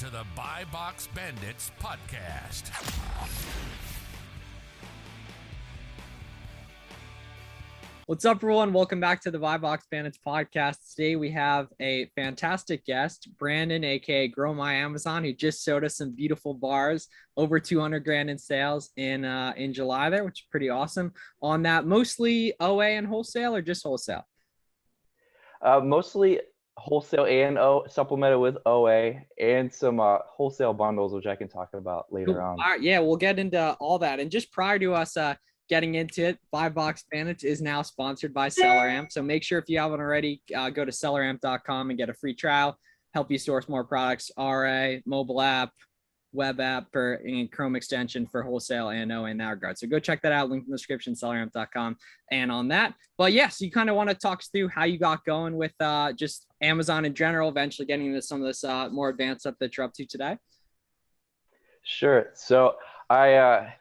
to the Buy Box Bandits podcast. What's up, everyone? Welcome back to the Buy Box Bandits podcast. Today we have a fantastic guest, Brandon, aka Grow My Amazon, who just showed us some beautiful bars, over 200 grand in sales in July there, which is pretty awesome. On that, mostly OA and wholesale, or just wholesale? Mostly wholesale and supplemented with OA and some wholesale bundles, which I can talk about later on. All right, yeah, we'll get into all that. And just prior to us getting into it, Buy Box Bandits is now sponsored by SellerAmp. So make sure, if you haven't already, go to selleramp.com and get a free trial, help you source more products, RA, mobile app, web app, and Chrome extension for wholesale and OA in that regard. So go check that out. Link in the description, selleramp.com. And on that, but yes, you kind of want to talk us through how you got going with just Amazon in general, eventually getting into some of this more advanced stuff that you're up to today. Sure. So I,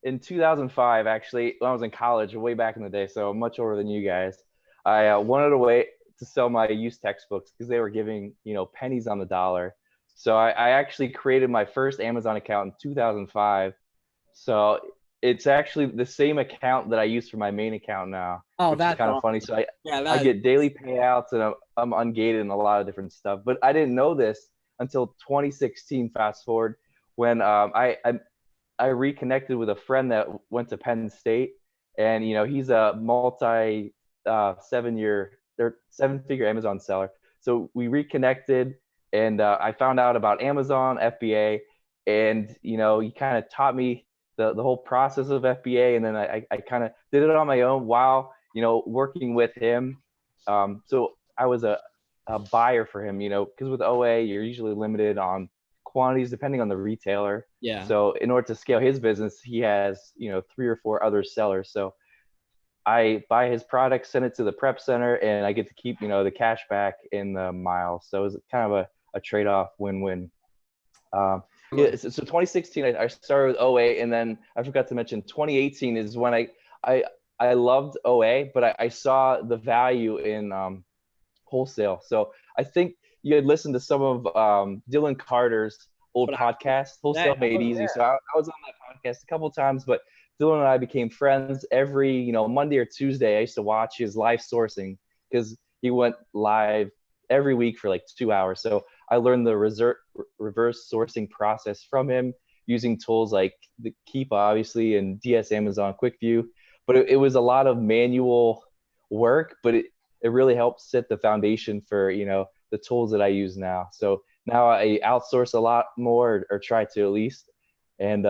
in 2005, actually, when I was in college, way back in the day, so much older than you guys, I wanted a way to sell my used textbooks because they were giving, pennies on the dollar. So I actually created my first Amazon account in 2005. So it's actually the same account that I use for my main account now. Oh, which that's is kind of funny. So I get daily payouts and I'm ungated in a lot of different stuff. But I didn't know this until 2016, fast forward, when I reconnected with a friend that went to Penn State. And, he's a seven-figure Amazon seller. So we reconnected. And I found out about Amazon, FBA, and, he kind of taught me the whole process of FBA. And then I kind of did it on my own while, working with him. So I was a buyer for him, because with OA, you're usually limited on quantities depending on the retailer. Yeah. So in order to scale his business, he has, 3 or 4 other sellers. So I buy his product, send it to the prep center, and I get to keep, the cash back in the miles. So it's kind of a trade-off win-win. So 2016, I started with OA, and then I forgot to mention 2018 is when I loved OA, but I saw the value in wholesale. So I think you had listened to some of Dylan Carter's old podcast, Wholesale Made Easy. So I was on that podcast a couple of times, but Dylan and I became friends. Every Monday or Tuesday, I used to watch his live sourcing because he went live every week for like 2 hours. So I learned the reverse sourcing process from him using tools like the Keep, obviously, and DS Amazon Quick View. But it was a lot of manual work, but it really helped set the foundation for, the tools that I use now. So now I outsource a lot more, or try to at least. And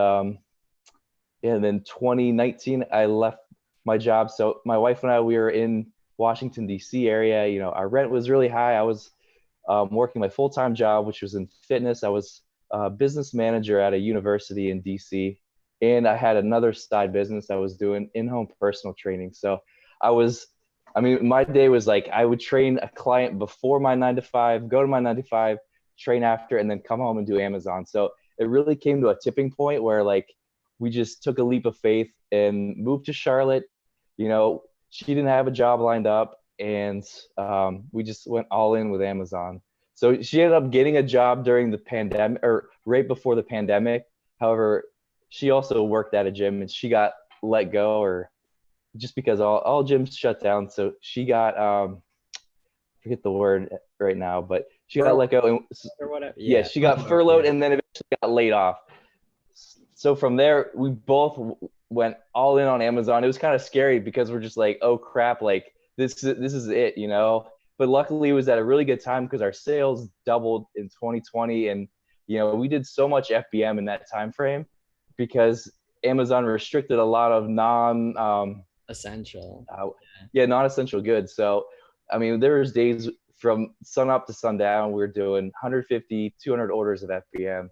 then 2019, I left my job. So my wife and I, we were in Washington, D.C. area. Our rent was really high. I was working my full-time job, which was in fitness. I was a business manager at a university in D.C. And I had another side business I was doing in-home personal training. So my day was like, I would train a client before my 9 to 5, go to my 9 to 5, train after, and then come home and do Amazon. So it really came to a tipping point where we just took a leap of faith and moved to Charlotte. She didn't have a job lined up, and we just went all in with Amazon. So she ended up getting a job during the pandemic, or right before the pandemic. However, she also worked at a gym, and she got let go, or just because all gyms shut down. So she got, forget the word right now, but she got let go. Or whatever. Yeah, she got furloughed and then eventually got laid off. So from there, we both went all in on Amazon. It was kind of scary because we're just like, oh crap, this is it, But luckily it was at a really good time because our sales doubled in 2020. And, we did so much FBM in that time frame because Amazon restricted a lot of non-essential goods. So, there was days from sun up to sundown, we were doing 150, 200 orders of FBM.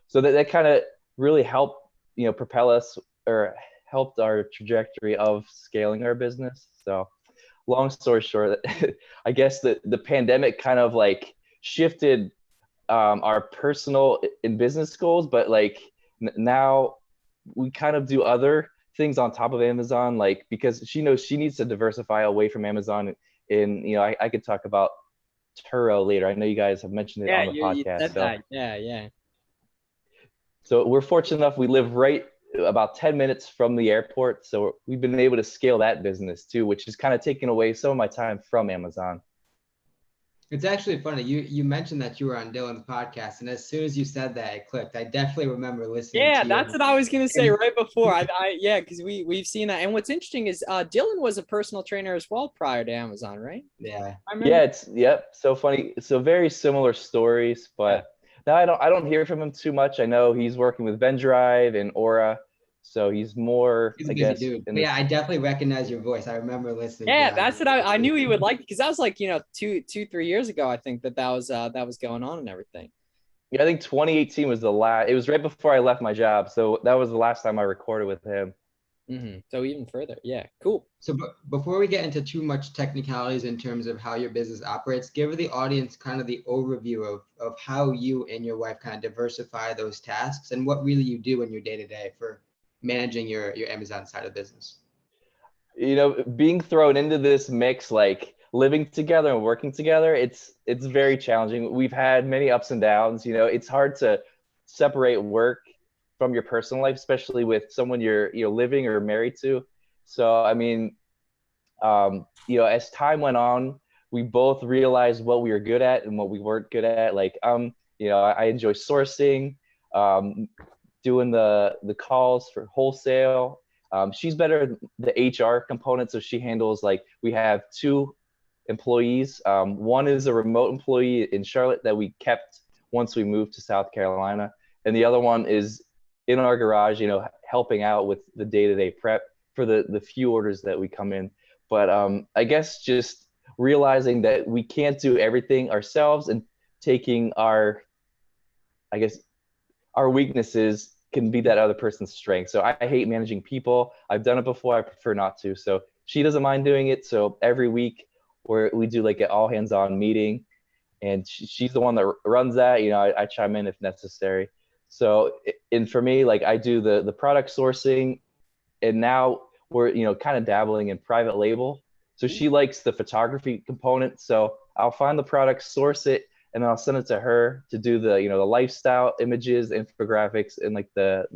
So that kind of really helped, propel us, or helped our trajectory of scaling our business. So long story short, I guess the pandemic kind of shifted our personal and business goals, but now we kind of do other things on top of Amazon, because she knows she needs to diversify away from Amazon. And I could talk about Turo later. I know you guys have mentioned it Yeah, on the you podcast. said So, that. Yeah. so we're fortunate enough. We live right about 10 minutes from the airport. So we've been able to scale that business too, which is kind of taking away some of my time from Amazon. It's actually funny. You mentioned that you were on Dylan's podcast, and as soon as you said that, it clicked. I definitely remember listening Yeah, to that's you. what I was gonna say right before. Yeah, because we've seen that. And what's interesting is Dylan was a personal trainer as well prior to Amazon, right? Yeah. I remember. Yeah, yep. So funny. So very similar stories, but now I don't hear from him too much. I know he's working with VenDrive and Aura, so he's more, He's I a busy guess, dude. in But yeah, this. I definitely recognize your voice. I remember listening. Yeah, to that. that's what I knew he would like, because that was like, 3 years ago. I think that was going on and everything. Yeah, I think 2018 was the last. It was right before I left my job, so that was the last time I recorded with him. So even further, yeah, cool. So before we get into too much technicalities in terms of how your business operates, give the audience kind of the overview of how you and your wife kind of diversify those tasks and what really you do in your day-to-day for managing your Amazon side of the business. Being thrown into this mix, like living together and working together, it's very challenging. We've had many ups and downs. It's hard to separate work from your personal life, especially with someone you're living or married to. So I mean, as time went on, we both realized what we were good at and what we weren't good at. Like I enjoy sourcing, doing the calls for wholesale. She's better at the HR component, so she handles, like, we have 2 employees. One is a remote employee in Charlotte that we kept once we moved to South Carolina, and the other one is in our garage, helping out with the day-to-day prep for the few orders that we come in. But I guess just realizing that we can't do everything ourselves, and taking our weaknesses can be that other person's strength. So I hate managing people. I've done it before. I prefer not to. So she doesn't mind doing it. So every week we do like an all hands on meeting, and she's the one that runs that. I chime in if necessary. So, and for me, like, I do the product sourcing, and now we're, kind of dabbling in private label. So she likes the photography component. So I'll find the product, source it, and then I'll send it to her to do the lifestyle images, infographics, and like the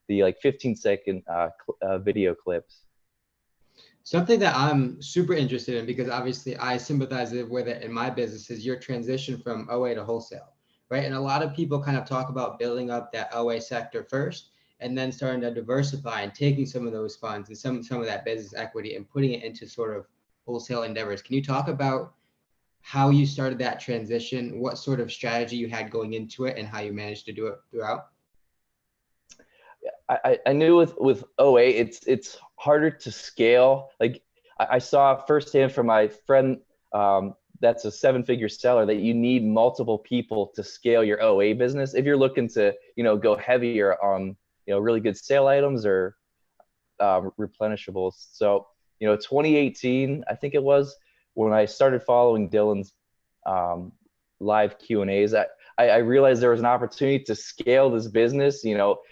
like 15-second video clips. Something that I'm super interested in, because obviously I sympathize with it in my business, is your transition from OA to wholesale, right? And a lot of people kind of talk about building up that OA sector first, and then starting to diversify and taking some of those funds and some of that business equity and putting it into sort of wholesale endeavors. Can you talk about how you started that transition, what sort of strategy you had going into it, and how you managed to do it throughout? I knew with OA, it's harder to scale. Like, I saw firsthand from my friend that's a 7-figure seller that you need multiple people to scale your OA business if you're looking to go heavier on really good sale items or replenishables. So 2018, I think it was, when I started following Dylan's live Q&As, I realized there was an opportunity to scale this business.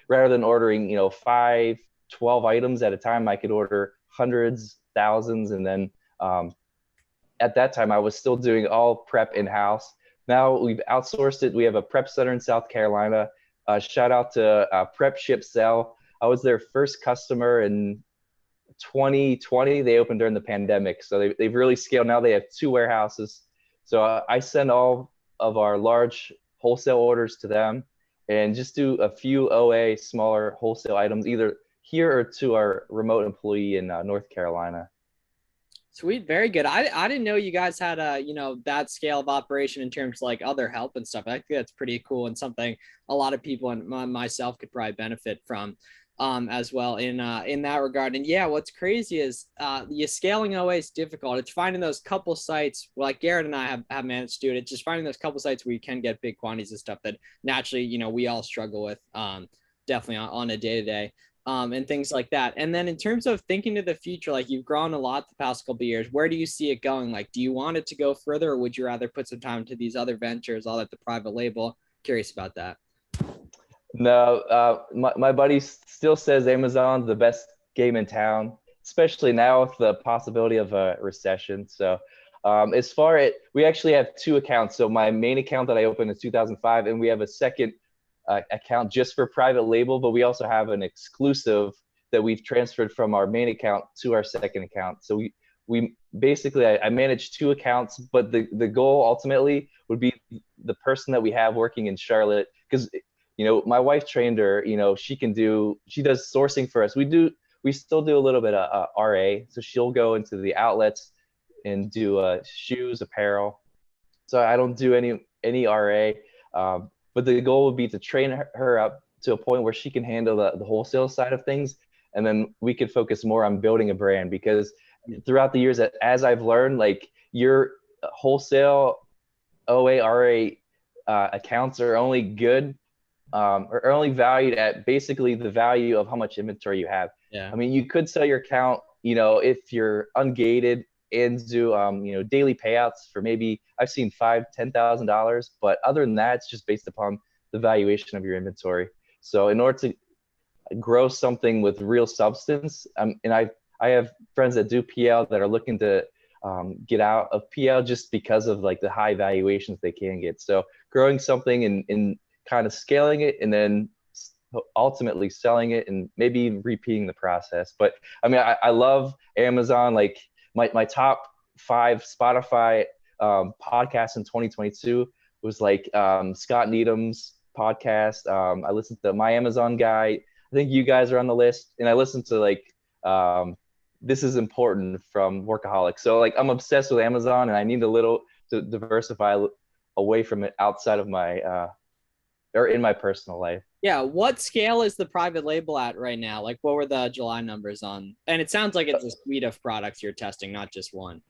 Rather than ordering 5, 12 items at a time, I could order hundreds, thousands. And then at that time, I was still doing all prep in-house. Now we've outsourced it. We have a prep center in South Carolina. Shout out to Prep Ship Sell. I was their first customer in 2020. They opened during the pandemic, so they've really scaled. Now they have 2 warehouses. So I send all of our large wholesale orders to them, and just do a few OA smaller wholesale items, either here or to our remote employee in North Carolina. Sweet, very good. I didn't know you guys had that scale of operation in terms of like other help and stuff. I think that's pretty cool, and something a lot of people and myself could probably benefit from as well in that regard. And yeah, what's crazy is the scaling OA is difficult. It's finding those couple sites, like Garrett and I have managed to do it. It's just finding those couple sites where you can get big quantities of stuff that naturally we all struggle with definitely on a day-to-day. And things like that. And then in terms of thinking to the future, like, you've grown a lot the past couple of years, where do you see it going? Like, do you want it to go further, or would you rather put some time to these other ventures, all at the private label? Curious about that. No, my buddy still says Amazon's the best game in town, especially now with the possibility of a recession. So As far as we actually have two accounts. So my main account that I opened in 2005, and we have a second account just for private label, but we also have an exclusive that we've transferred from our main account to our second account. So we basically, I manage two accounts, but the goal ultimately would be the person that we have working in Charlotte, because my wife trained her. She does sourcing for us. We still do a little bit of RA, so she'll go into the outlets and do shoes, apparel. So I don't do any RA, but the goal would be to train her up to a point where she can handle the wholesale side of things, and then we could focus more on building a brand. Because throughout the years, as I've learned, like, your wholesale OA RA accounts are only good or only valued at basically the value of how much inventory you have. Yeah. I mean, you could sell your account, if you're ungated, and do daily payouts for maybe, I've seen $5,000-$10,000, but other than that, it's just based upon the valuation of your inventory. So in order to grow something with real substance, and I have friends that do PL that are looking to get out of PL just because of like the high valuations they can get. So growing something and kind of scaling it, and then ultimately selling it, and maybe even repeating the process. But I mean, I love Amazon. Like, my top 5 Spotify podcasts in 2022 was like Scott Needham's podcast. I listened to My Amazon Guy. I think you guys are on the list. And I listened to like This Is Important from Workaholic. So like, I'm obsessed with Amazon, and I need a little to diversify away from it outside of my or in my personal life. Yeah. What scale is the private label at right now? Like, what were the July numbers on? And it sounds like it's a suite of products you're testing, not just one.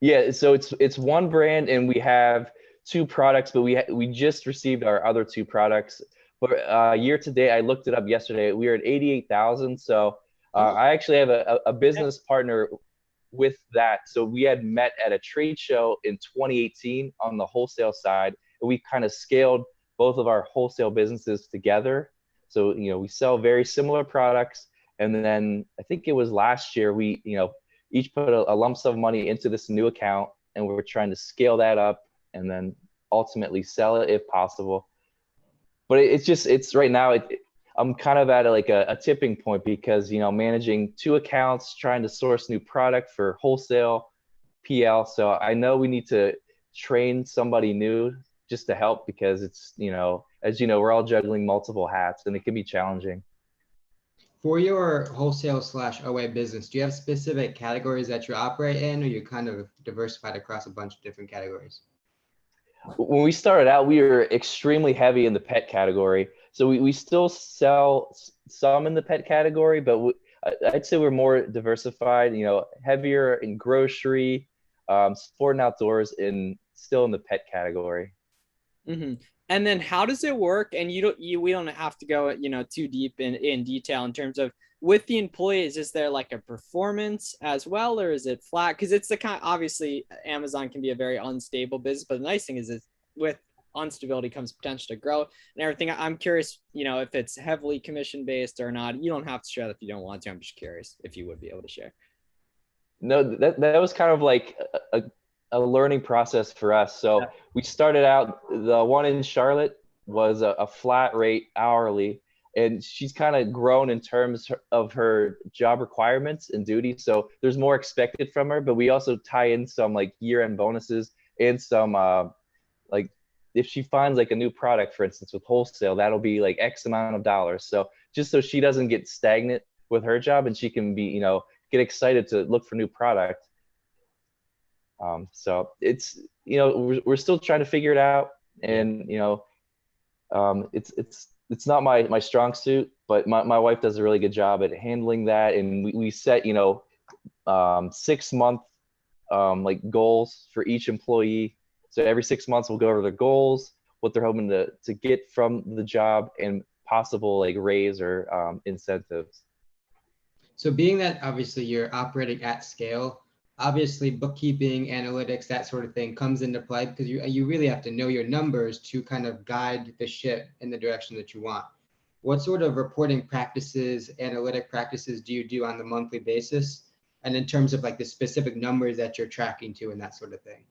Yeah. So it's one brand, and we have 2 products, but we just received our other 2 products. But year to date, I looked it up yesterday. We are at 88,000. So I actually have a business partner with that. So we had met at a trade show in 2018 on the wholesale side, and we kind of scaled both of our wholesale businesses together. So, we sell very similar products. And then I think it was last year, we, each put a lump sum of money into this new account, and we're trying to scale that up and then ultimately sell it if possible. But it's right now, I'm kind of at a tipping point, because, managing 2 accounts, trying to source new product for wholesale, PL. So I know we need to train somebody new just to help, because it's, as you know, we're all juggling multiple hats, and it can be challenging. For your wholesale / OA business, do you have specific categories that you operate in, or you kind of diversified across a bunch of different categories? When we started out, we were extremely heavy in the pet category. So we still sell some in the pet category, but I'd say we're more diversified, heavier in grocery, sport and outdoors, and still in the pet category. Mm-hmm. And then how does it work? And we don't have to go, too deep in detail in terms of with the employees. Is there like a performance as well, or is it flat? Because it's the kind, obviously Amazon can be a very unstable business, but the nice thing is with instability comes potential to grow and everything. I'm curious, if it's heavily commission based or not. You don't have to share that if you don't want to. I'm just curious if you would be able to share. No, that was kind of like a learning process for us. So we started out, the one in Charlotte was a flat rate hourly, and she's kind of grown in terms of her job requirements and duties. So there's more expected from her, but we also tie in some like year-end bonuses and some like, if she finds like a new product, for instance, with wholesale, that'll be like X amount of dollars. So just so she doesn't get stagnant with her job, and she can be, get excited to look for new product. So it's, we're still trying to figure it out, and it's not my strong suit, but my wife does a really good job at handling that. And we set 6-month like goals for each employee. So every 6 months we'll go over their goals, what they're hoping to get from the job, and possible like raise or incentives. So being that obviously you're operating at scale, obviously bookkeeping, analytics, that sort of thing comes into play, because you really have to know your numbers to kind of guide the ship in the direction that you want. What sort of reporting practices, analytic practices do you do on the monthly basis? and in terms of like the specific numbers that you're tracking to and that sort of thing?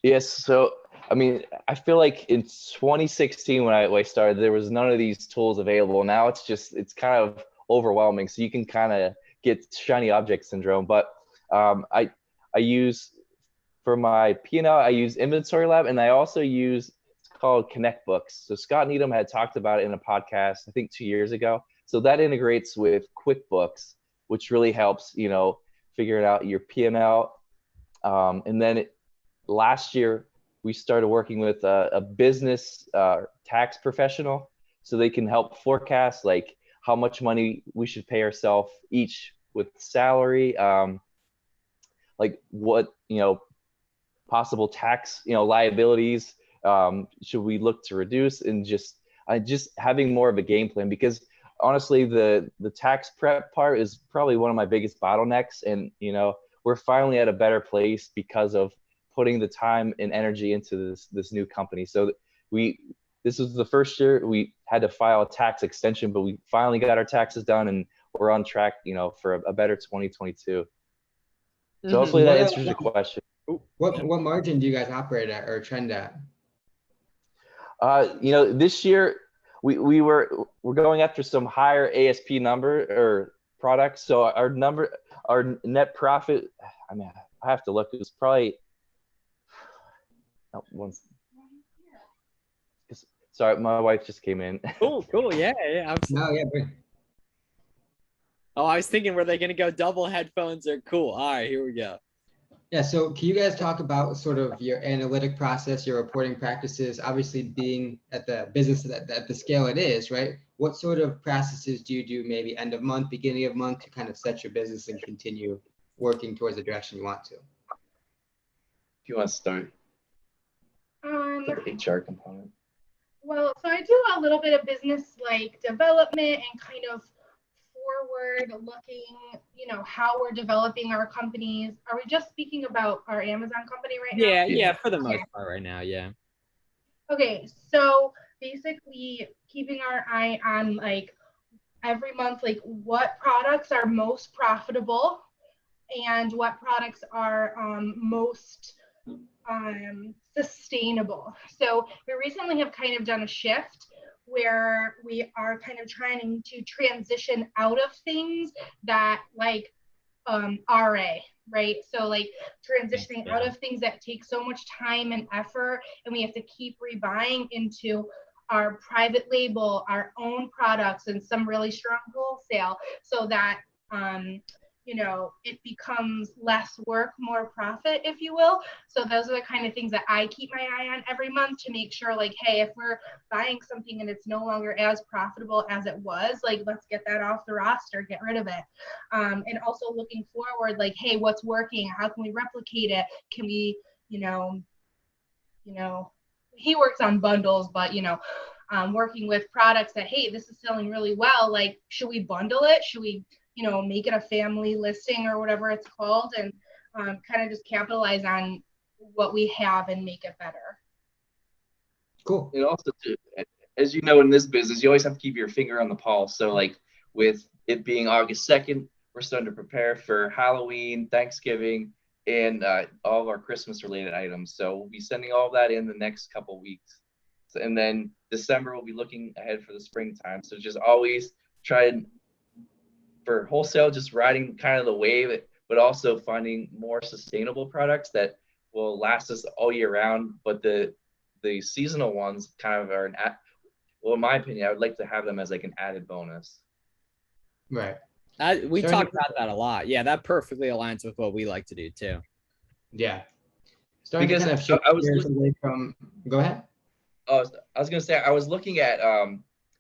Yes. So, I mean, I feel like in 2016 when I started, there was none of these tools available. Now it's kind of overwhelming. So you can kind of get shiny object syndrome. But I use for my P&L, I use Inventory Lab, and I also use, it's called Connect Books. So Scott Needham had talked about it in a podcast, I think 2 years ago. So that integrates with QuickBooks, which really helps, figuring out your P&L. And then last year, we started working with a business tax professional, so they can help forecast like how much money we should pay ourselves each with salary, like what, possible tax, liabilities should we look to reduce, and just having more of a game plan, because honestly, the tax prep part is probably one of my biggest bottlenecks, and we're finally at a better place because of putting the time and energy into this new company. So this was the first year we had to file a tax extension, but we finally got our taxes done, and we're on track, for a better 2022. So hopefully that answers your question. What margin do you guys operate at or trend at? This year we're going after some higher ASP number or products. So our net profit, I mean, I have to look. It was probably sorry, my wife just came in. Cool. Yeah. Absolutely. No, yeah. But... Oh, I was thinking, were they going to go double headphones or cool? All right, here we go. Yeah, so can you guys talk about sort of your analytic process, your reporting practices, obviously being at the business at the scale it is, right? What sort of processes do you do maybe end of month, beginning of month to kind of set your business and continue working towards the direction you want to? If you want to start. The HR component. Well, so I do a little bit of business like development and kind of forward looking, how we're developing our companies. Are we just speaking about our Amazon company right now? Yeah, for the most part right now, yeah. Okay, so basically keeping our eye on like every month, like what products are most profitable and what products are most sustainable. So we recently have kind of done a shift where we are kind of trying to transition out of things that like RA, right? So like transitioning out of things that take so much time and effort and we have to keep rebuying into our private label, our own products, and some really strong wholesale, so that it becomes less work, more profit, if you will. So those are the kind of things that I keep my eye on every month to make sure, like, hey, if we're buying something and it's no longer as profitable as it was, like, let's get that off the roster, get rid of it. And also looking forward, like, hey, what's working? How can we replicate it? Can we, he works on bundles, but, working with products that, hey, this is selling really well. Like, should we bundle it? Should we, make it a family listing or whatever it's called, and kind of just capitalize on what we have and make it better. Cool. And also, as you know, in this business, you always have to keep your finger on the pulse. So like with it being August 2nd, we're starting to prepare for Halloween, Thanksgiving, and all of our Christmas related items. So we'll be sending all of that in the next couple weeks. And then December, we'll be looking ahead for the springtime. So just always try and, for wholesale, just riding kind of the wave, but also finding more sustainable products that will last us all year round. But the seasonal ones kind of are in my opinion, I would like to have them as like an added bonus. Right. We talked about that a lot. Yeah, that perfectly aligns with what we like to do too. Yeah. Starting to kind of shift gears away from. Go ahead. I was going to say, I was looking at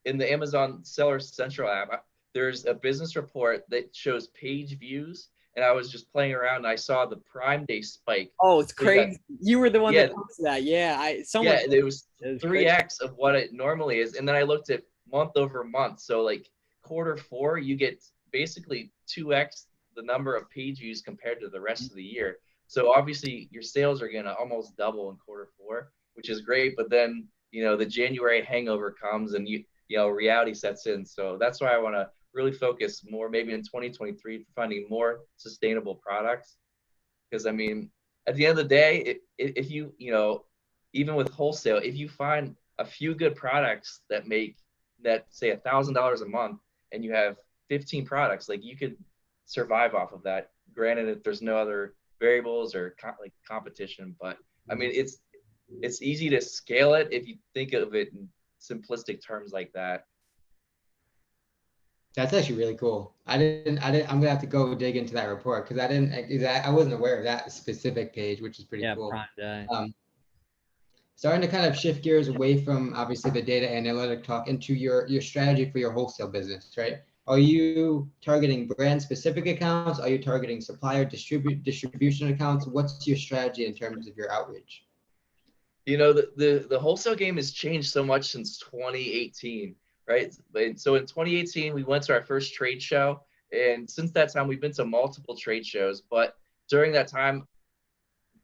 in the Amazon Seller Central app, there's a business report that shows page views, and I was just playing around and I saw the Prime Day spike. Oh, it's crazy. You were the one that posted that. Yeah. It was 3x of what it normally is. And then I looked at month over month. So like Q4, you get basically 2x the number of page views compared to the rest of the year. So obviously your sales are going to almost double in Q4, which is great. But then, the January hangover comes and reality sets in. So that's why I want to really focus more maybe in 2023 finding more sustainable products. Because I mean, at the end of the day, if you, you know, even with wholesale, if you find a few good products that make that say $1,000 a month and you have 15 products, like you could survive off of that. Granted, if there's no other variables or like competition, but I mean, it's easy to scale it if you think of it in simplistic terms like that. That's actually really cool. I'm gonna have to go dig into that report because I wasn't aware of that specific page, which is pretty cool. Prime Day. Starting to kind of shift gears away from obviously the data analytic talk into your strategy for your wholesale business, right? Are you targeting brand specific accounts? Are you targeting supplier distribution accounts? What's your strategy in terms of your outreach? You know, the wholesale game has changed so much since 2018, right? So in 2018, we went to our first trade show. And since that time, we've been to multiple trade shows. But during that time,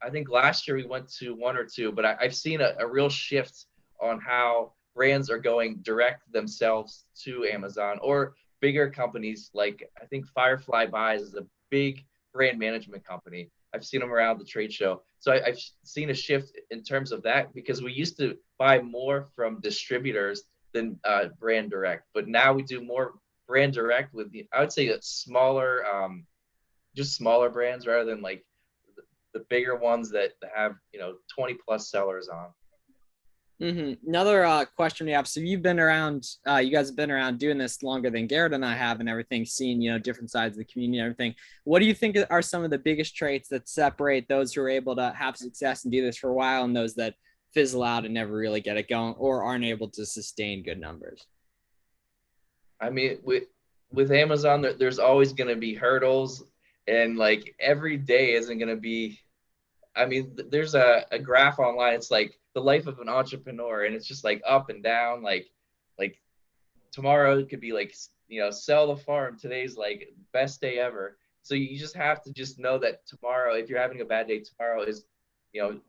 I think last year we went to one or two, but I've seen a real shift on how brands are going direct themselves to Amazon or bigger companies. Like I think Firefly Buys is a big brand management company. I've seen them around the trade show. So I've seen a shift in terms of that because we used to buy more from distributors than brand direct, but now we do more brand direct with I would say a smaller, just smaller brands rather than like the bigger ones that have, you know, 20 plus sellers on. Another question we have. So you've been around, you guys have been around doing this longer than Garrett and I have and everything, seeing, you know, different sides of the community and everything. What do you think are some of the biggest traits that separate those who are able to have success and do this for a while and those that fizzle out and never really get it going or aren't able to sustain good numbers? I mean, with Amazon, there's always going to be hurdles. And like every day isn't going to be, I mean, there's a graph online. It's like the life of an entrepreneur and it's just like up and down. Like tomorrow it could be like, you know, sell the farm. Today's like best day ever. So you just have to just know that tomorrow, if you're having a bad day, tomorrow is, you know, going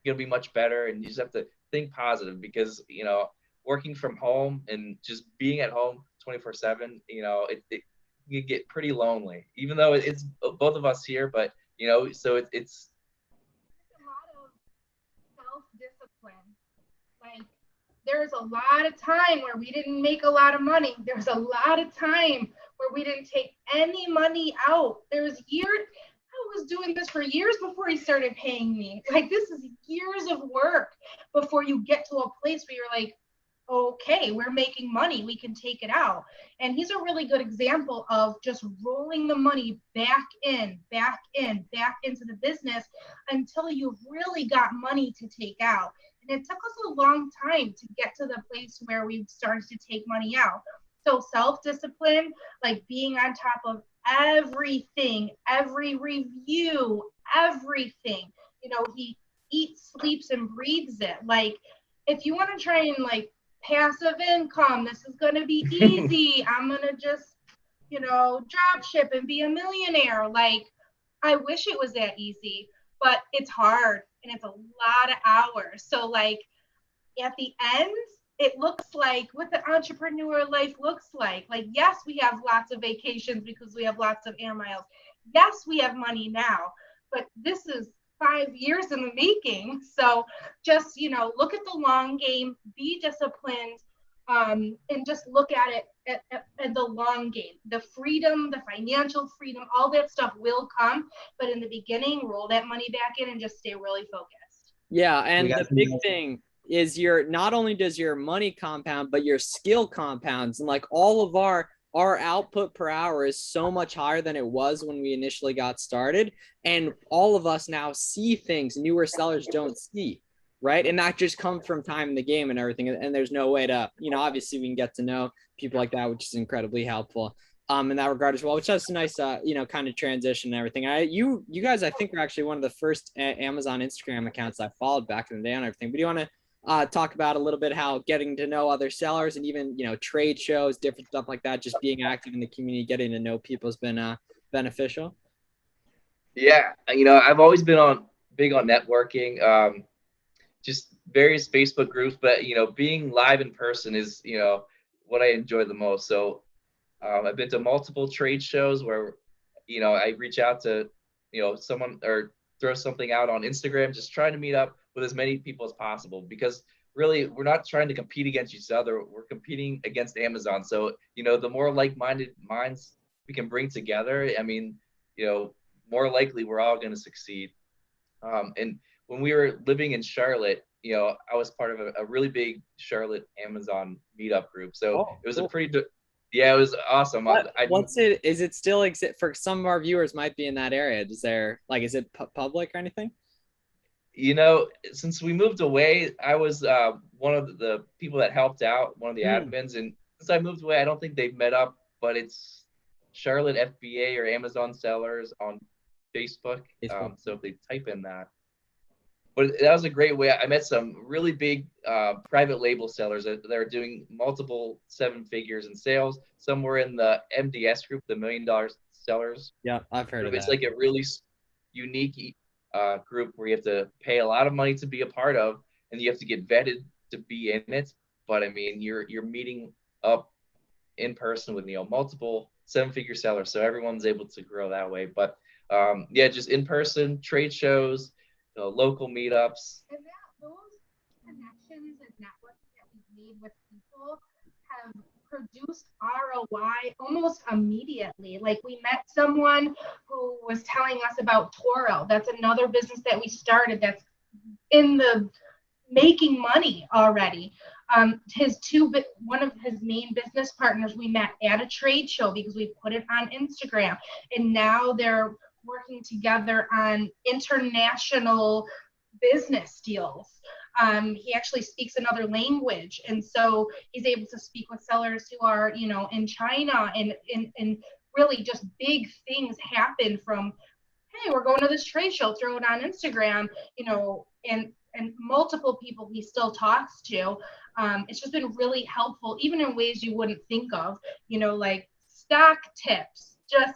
to be much better. And you just have to think positive because, you know, working from home and just being at home 24/7, you know, it you get pretty lonely, even though it's both of us here, but you know, so it's a lot of self-discipline. Like there's a lot of time where we didn't make a lot of money. There's a lot of time where we didn't take any money out. There's years, I was doing this for years before he started paying me. Like this is years of work before you get to a place where you're like, okay, we're making money, we can take it out. And he's a really good example of just rolling the money back into the business until you've really got money to take out. And it took us a long time to get to the place where we started to take money out. So self-discipline, like being on top of everything, every review, everything. You know, he eats, sleeps, and breathes it. Like if you want to try and like passive income, this is going to be easy. I'm going to just, you know, drop ship and be a millionaire. Like, I wish it was that easy, but it's hard and it's a lot of hours. So like at the end, it looks like what the entrepreneur life looks like. Like, yes, we have lots of vacations because we have lots of air miles. Yes, we have money now, but this is 5 years in the making. So just, you know, look at the long game, be disciplined, and just look at it at the long game. The freedom, the financial freedom, all that stuff will come. But in the beginning, roll that money back in and just stay really focused. Yeah. And the big thing is not only does your money compound, but your skill compounds. And like all of our output per hour is so much higher than it was when we initially got started. And all of us now see things newer sellers don't see, right? And that just comes from time in the game and everything. And there's no way to, you know, obviously we can get to know people like that, which is incredibly helpful in that regard as well, which has a nice, you know, kind of transition and everything. You guys, I think, were actually one of the first Amazon Instagram accounts I followed back in the day and everything. But do you want to talk about a little bit how getting to know other sellers and even, you know, trade shows, different stuff like that, just being active in the community, getting to know people has been beneficial? Yeah, you know, I've always been big on networking, just various Facebook groups, but you know, being live in person is, you know, what I enjoy the most. So I've been to multiple trade shows where, I reach out to, someone or throw something out on Instagram, just trying to meet up with as many people as possible, because really we're not trying to compete against each other. We're competing against Amazon. So, the more like-minded minds we can bring together, I mean, more likely we're all going to succeed. And when we were living in Charlotte, I was part of a really big Charlotte Amazon meetup group. So it was cool. a pretty, yeah, it was awesome. What's it? Is it still exist for some of our viewers? Might be in that area. Is there is it public or anything? Since we moved away, I was one of the people that helped out, one of the admins, and since I moved away, I don't think they've met up. But it's Charlotte FBA or Amazon Sellers on Facebook. So if they type in that. But that was a great way. I met some really big private label sellers that are doing multiple 7 figures in sales. Some were in the MDS group, the $1 Million Sellers. Yeah, I've heard of that. It's like a really unique group where you have to pay a lot of money to be a part of, and you have to get vetted to be in it. But I mean, you're meeting up in person with multiple 7-figure sellers, so everyone's able to grow that way. But just in person trade shows. Local meetups. And those connections and networking that we've made with people have produced ROI almost immediately. Like, we met someone who was telling us about Toro. That's another business that we started that's in the making money already. One of his main business partners we met at a trade show because we put it on Instagram, and now they're working together on international business deals. He actually speaks another language, and so he's able to speak with sellers who are, in China, and really just big things happen from, hey, we're going to this trade show, throw it on Instagram, and multiple people he still talks to. It's just been really helpful, even in ways you wouldn't think of, like stock tips, just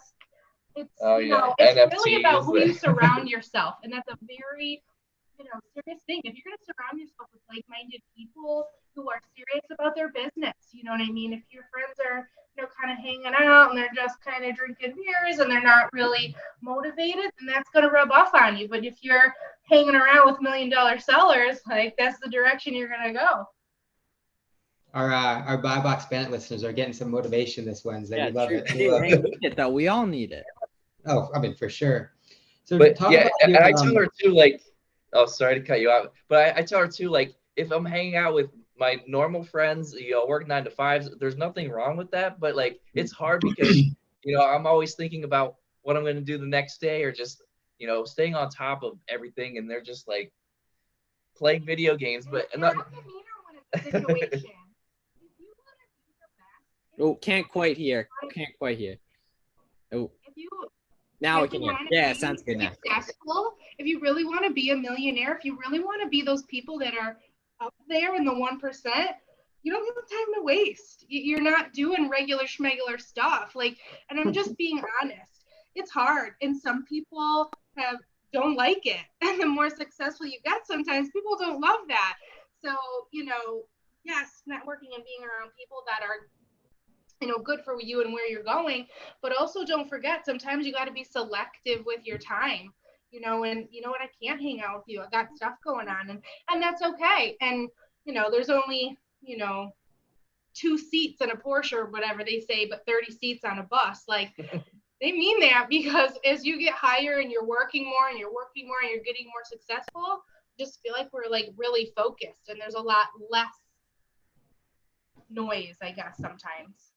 it's it's really about who you surround yourself, and that's a very serious thing. If you're going to surround yourself with like-minded people who are serious about their business, you know what I mean? If your friends are kind of hanging out and they're just kind of drinking beers and they're not really motivated, then that's going to rub off on you. But if you're hanging around with $1 million sellers, that's the direction you're going to go. Our Buy Box Bandit listeners are getting some motivation this Wednesday. Yeah, we love it. They need it, though. We all need it. Oh, I mean, for sure. So, but and I tell her too, oh, sorry to cut you out, but I tell her too, if I'm hanging out with my normal friends, work 9 to 5s, there's nothing wrong with that. But it's hard because, I'm always thinking about what I'm going to do the next day, or just, staying on top of everything. And they're just playing video games, but not. Oh, can't quite hear. Oh. Now we can hear. Yeah, sounds good now. Successful, if you really want to be a millionaire, if you really want to be those people that are up there in the 1%, you don't have time to waste. You're not doing regular schmegular stuff. And I'm just being honest. It's hard, and some people don't like it. And the more successful you get, sometimes people don't love that. So, yes, networking and being around people that are good for you and where you're going, but also don't forget, sometimes you got to be selective with your time, and you know what, I can't hang out with you. I got stuff going on, and that's okay. And, there's only, 2 seats in a Porsche or whatever they say, but 30 seats on a bus. They mean that, because as you get higher and you're working more and you're getting more successful, just feel like we're really focused, and there's a lot less noise, I guess, sometimes.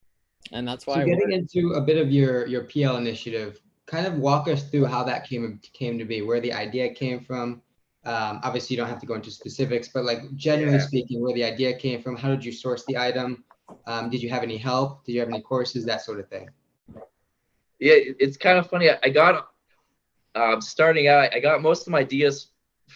And that's why. So getting into a bit of your PL initiative, kind of walk us through how that came to be, where the idea came from. Obviously, you don't have to go into specifics, but generally speaking, where the idea came from. How did you source the item? Did you have any help? Did you have any courses? That sort of thing. Yeah, it's kind of funny. I got starting out. I got most of my ideas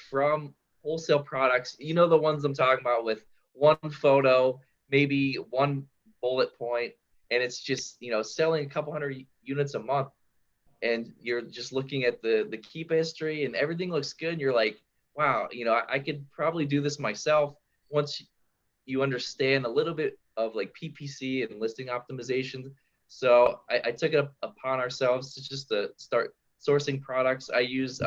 from wholesale products. The ones I'm talking about, with one photo, maybe one bullet point. And it's just, selling a couple hundred units a month, and you're just looking at the keep history and everything looks good. And you're like, wow, I could probably do this myself once you understand a little bit of PPC and listing optimization. So I took it upon ourselves to just to start sourcing products. I use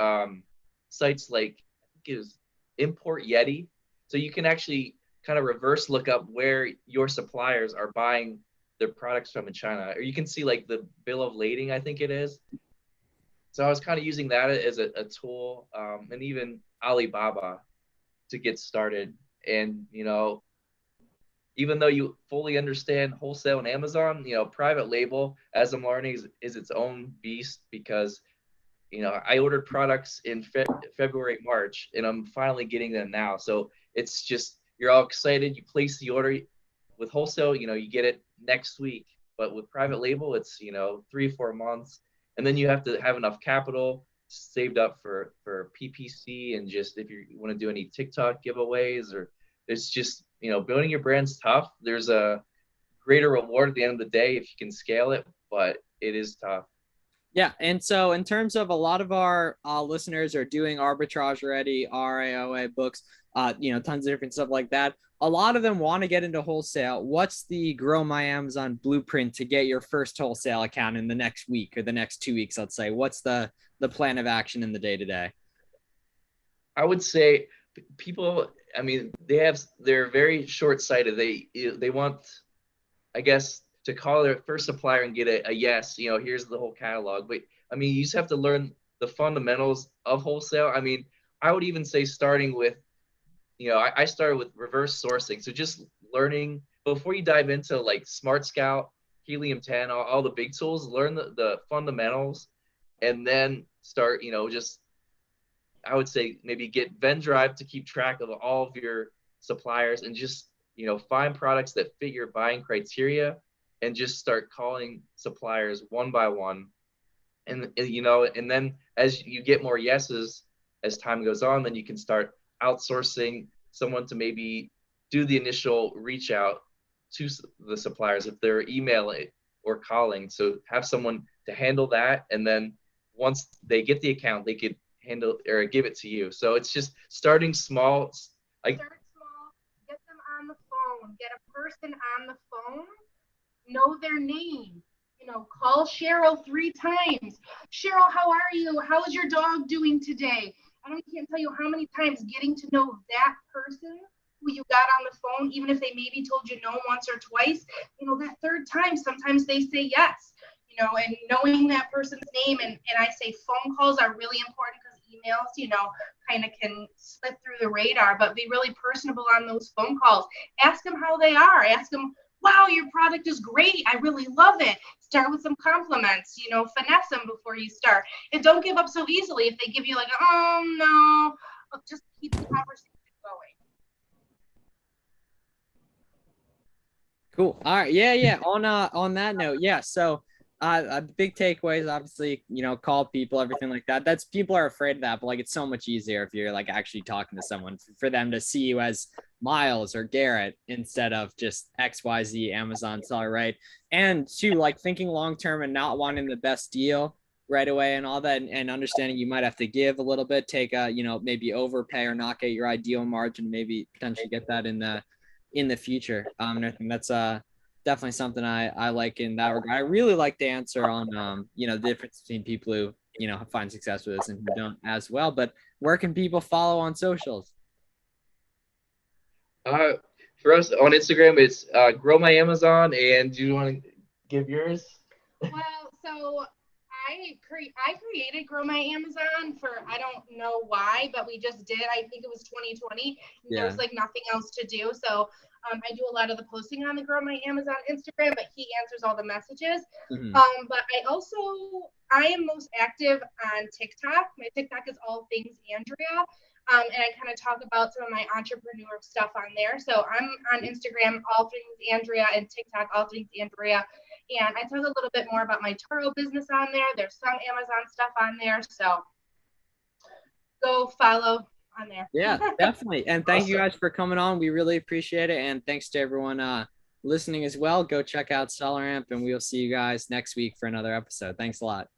sites like, I think it was Import Yeti. So you can actually kind of reverse look up where your suppliers are buying their products from in China, or you can see like the bill of lading, I think it is. So I was kind of using that as a tool, and even Alibaba to get started. And, even though you fully understand wholesale and Amazon, private label, as I'm learning, is its own beast, because, I ordered products in February, March, and I'm finally getting them now. So it's just, you're all excited. You place the order. With wholesale, you get it next week. But with private label, it's, 3-4 months. And then you have to have enough capital saved up for PPC, and just if you want to do any TikTok giveaways, or it's just, building your brand's tough. There's a greater reward at the end of the day if you can scale it, but it is tough. Yeah. And so in terms of, a lot of our listeners are doing arbitrage already, RAOA books, tons of different stuff like that. A lot of them want to get into wholesale. What's the Grow My Amazon blueprint to get your first wholesale account in the next week or the next 2 weeks, let's say? What's the plan of action in the day-to-day? I would say people, they're very short-sighted. They want, I guess, to call their first supplier and get a yes, here's the whole catalog. But you just have to learn the fundamentals of wholesale. I would even say starting with, I started with reverse sourcing. So just learning before you dive into like Smart Scout, Helium 10, all the big tools, learn the fundamentals, and then start, just, I would say maybe get Vendrive to keep track of all of your suppliers, and just, find products that fit your buying criteria, and just start calling suppliers one by one. And then as you get more yeses as time goes on, then you can start outsourcing someone to maybe do the initial reach out to the suppliers if they're emailing or calling. So have someone to handle that, and then once they get the account, they could handle or give it to you. So it's just starting small. Start small, get them on the phone, get a person on the phone, know their name. Call Cheryl 3 times. Cheryl, how are you? How's your dog doing today? Can't tell you how many times getting to know that person who you got on the phone, even if they maybe told you no once or twice, that third time, sometimes they say yes, and knowing that person's name. And I say phone calls are really important, because emails, kind of can slip through the radar, but be really personable on those phone calls. Ask them how they are. Ask them, wow, your product is great. I really love it. Start with some compliments, finesse them before you start. And don't give up so easily. If they give you like, oh no, just keep the conversation going. Cool. All right. Yeah. On that note, yeah. So big takeaways, obviously, call people, everything like that. That's, people are afraid of that, but like, it's so much easier if you're like actually talking to someone, for them to see you as Miles or Garrett instead of just XYZ Amazon seller, right? And two, like thinking long-term and not wanting the best deal right away and all that, and understanding you might have to give a little bit, take a, maybe overpay or not get your ideal margin, maybe potentially get that in the future. And I think that's definitely something I like in that regard. I really like the answer on the difference between people who find success with this and who don't as well. But where can people follow on socials? For us on Instagram, it's Grow My Amazon. And do you want to give yours? Well, so I created Grow My Amazon for, I don't know why, but we just did. I think it was 2020. Yeah. There was like nothing else to do. So I do a lot of the posting on the Grow My Amazon Instagram, but he answers all the messages. Mm-hmm. But I am most active on TikTok. My TikTok is all things Andria. And I kind of talk about some of my entrepreneur stuff on there. So I'm on Instagram, all things Andria, and TikTok, all things Andria. And I talk a little bit more about my Turo business on there. There's some Amazon stuff on there. So go follow on there. Yeah, definitely. And thank you guys for coming on. We really appreciate it. And thanks to everyone listening as well. Go check out SellerAmp, and we'll see you guys next week for another episode. Thanks a lot.